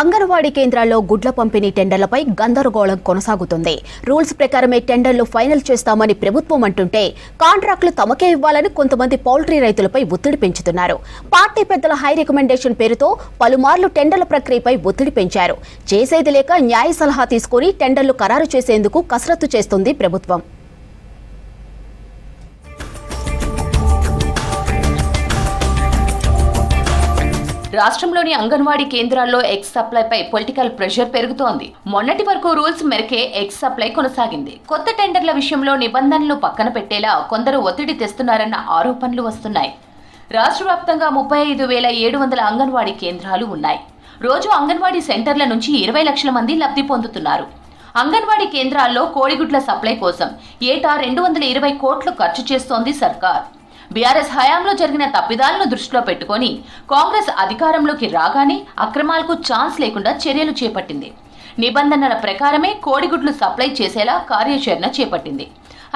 అంగన్వాడీ కేంద్రాల్లో గుడ్ల పంపిణీ టెండర్లపై గందరగోళం కొనసాగుతుంది. రూల్స్ ప్రకారమే టెండర్లు ఫైనల్ చేస్తామని ప్రభుత్వం అంటుంటే కాంట్రాక్టులు తమకే ఇవ్వాలని కొంతమంది పౌల్ట్రీ రైతులపై ఒత్తిడి పెంచుతున్నారు. పార్టీ పెద్దల హై రికమెండేషన్ పేరుతో పలుమార్లు టెండర్ల ప్రక్రియపై ఒత్తిడి పెంచారు. చేసేది లేక న్యాయ సలహా తీసుకుని టెండర్లు ఖరారు చేసేందుకు కసరత్తు చేస్తుంది ప్రభుత్వం. రాష్ట్రంలోని అంగన్వాడీ కేంద్రాల్లో ఎగ్స్ సప్లైపై పొలిటికల్ ప్రెషర్ పెరుగుతోంది. మొన్నటి వరకు రూల్స్ మేరకే ఎగ్స్ సప్లై కొనసాగింది. కొత్త టెండర్ల విషయంలో నిబంధనలు పక్కన పెట్టేలా కొందరు ఒత్తిడి తెస్తున్నారన్న ఆరోపణలు వస్తున్నాయి. రాష్ట్ర వ్యాప్తంగా 35,700 అంగన్వాడీ కేంద్రాలు ఉన్నాయి. రోజు అంగన్వాడీ సెంటర్ల నుంచి 20 లక్షల మంది లబ్ధి పొందుతున్నారు. అంగన్వాడీ కేంద్రాల్లో కోడిగుడ్ల సప్లై కోసం ఏటా 220 కోట్లు ఖర్చు చేస్తోంది సర్కార్. బీఆర్ఎస్ హయాంలో జరిగిన తప్పిదాలను దృష్టిలో పెట్టుకుని కాంగ్రెస్ అధికారంలోకి రాగానే అక్రమాలకు ఛాన్స్ లేకుండా చర్యలు చేపట్టింది. నిబంధనల ప్రకారమే కోడిగుడ్లు సప్లై చేసేలా కార్యాచరణ చేపట్టింది.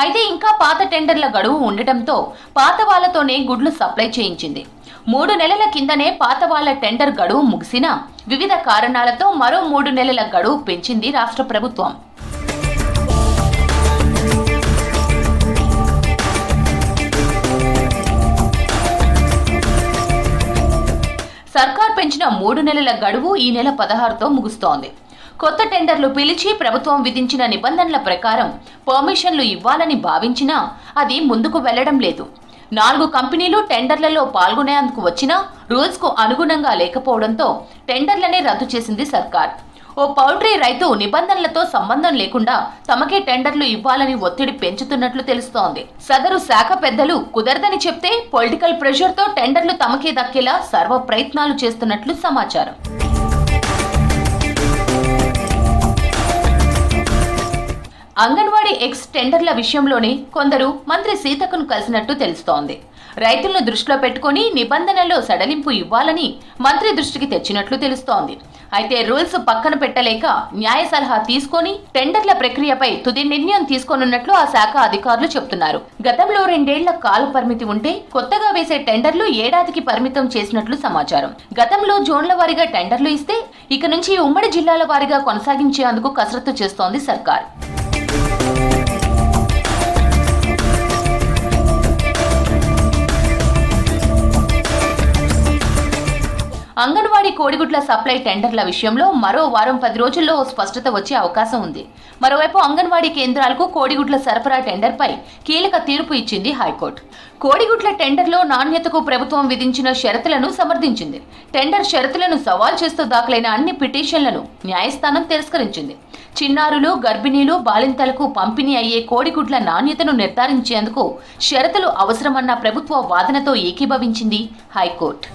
అయితే ఇంకా పాత టెండర్ల గడువు ఉండటంతో పాత వాళ్లతోనే గుడ్లు సప్లై చేయించింది. 3 నెలల కిందనే పాత వాళ్ల టెండర్ గడువు ముగిసినా వివిధ కారణాలతో మరో 3 నెలల గడువు పెంచింది రాష్ట్ర ప్రభుత్వం. సర్కార్ పెంచిన 3 నెలల గడువు ఈ నెల 16తో ముగుస్తోంది. కొత్త టెండర్లు పిలిచి ప్రభుత్వం విధించిన నిబంధనల ప్రకారం పర్మిషన్లు ఇవ్వాలని భావించినా అది ముందుకు వెళ్లడం లేదు. 4 కంపెనీలు టెండర్లలో పాల్గొనేందుకు వచ్చినా రూల్స్కు అనుగుణంగా లేకపోవడంతో టెండర్లనే రద్దు చేసింది సర్కార్. ఓ పౌల్ట్రీ రైతు నిబంధనలతో సంబంధం లేకుండా తమకే టెండర్లు ఇవ్వాలని ఒత్తిడి పెంచుతున్నట్లు తెలుస్తోంది. సదరు శాఖ పెద్దలు కుదరదని చెప్తే పొలిటికల్ ప్రెషర్తో టెండర్లు తమకే దక్కేలా సర్వ ప్రయత్నాలు చేస్తున్నట్లు సమాచారం. అంగన్వాడీ ఎగ్స్ టెండర్ల విషయంలోనే కొందరు మంత్రి సీతక్కను కలిసినట్టు తెలుస్తోంది. రైతులను దృష్టిలో పెట్టుకుని నిబంధనల్లో సడలింపు ఇవ్వాలని మంత్రి దృష్టికి తెచ్చినట్లు తెలుస్తోంది. అయితే రూల్స్ పక్కన పెట్టలేక న్యాయ సలహా తీసుకొని టెండర్ల ప్రక్రియపై తుది నిర్ణయం తీసుకోనున్నట్లు ఆ శాఖ అధికారులు చెబుతున్నారు. గతంలో 2 ఏళ్ల కాల పరిమితి ఉంటే కొత్తగా వేసే టెండర్లు ఏడాదికి పరిమితం చేసినట్లు సమాచారం. గతంలో జోన్ల వారీగా టెండర్లు ఇస్తే ఇక నుంచి ఉమ్మడి జిల్లాల వారీగా కొనసాగించేందుకు కసరత్తు చేస్తోంది సర్కార్. అంగన్వాడీ కోడిగుడ్ల సప్లై టెండర్ల విషయంలో మరో వారం 10 రోజుల్లో స్పష్టత వచ్చే అవకాశం ఉంది. మరోవైపు అంగన్వాడీ కేంద్రాలకు కోడిగుడ్ల సరఫరా టెండర్పై కీలక తీర్పు ఇచ్చింది హైకోర్టు. కోడిగుడ్ల టెండర్లో నాణ్యతకు ప్రభుత్వం విధించిన షరతులను సమర్థించింది. టెండర్ షరతులను సవాల్ చేస్తూ దాఖలైన అన్ని పిటిషన్లను న్యాయస్థానం తిరస్కరించింది. చిన్నారులు, గర్భిణీలు, బాలింతలకు పంపిణీ అయ్యే కోడిగుడ్ల నాణ్యతను నిర్ధారించేందుకు షరతులు అవసరమన్న ప్రభుత్వ వాదనతో ఏకీభవించింది హైకోర్టు.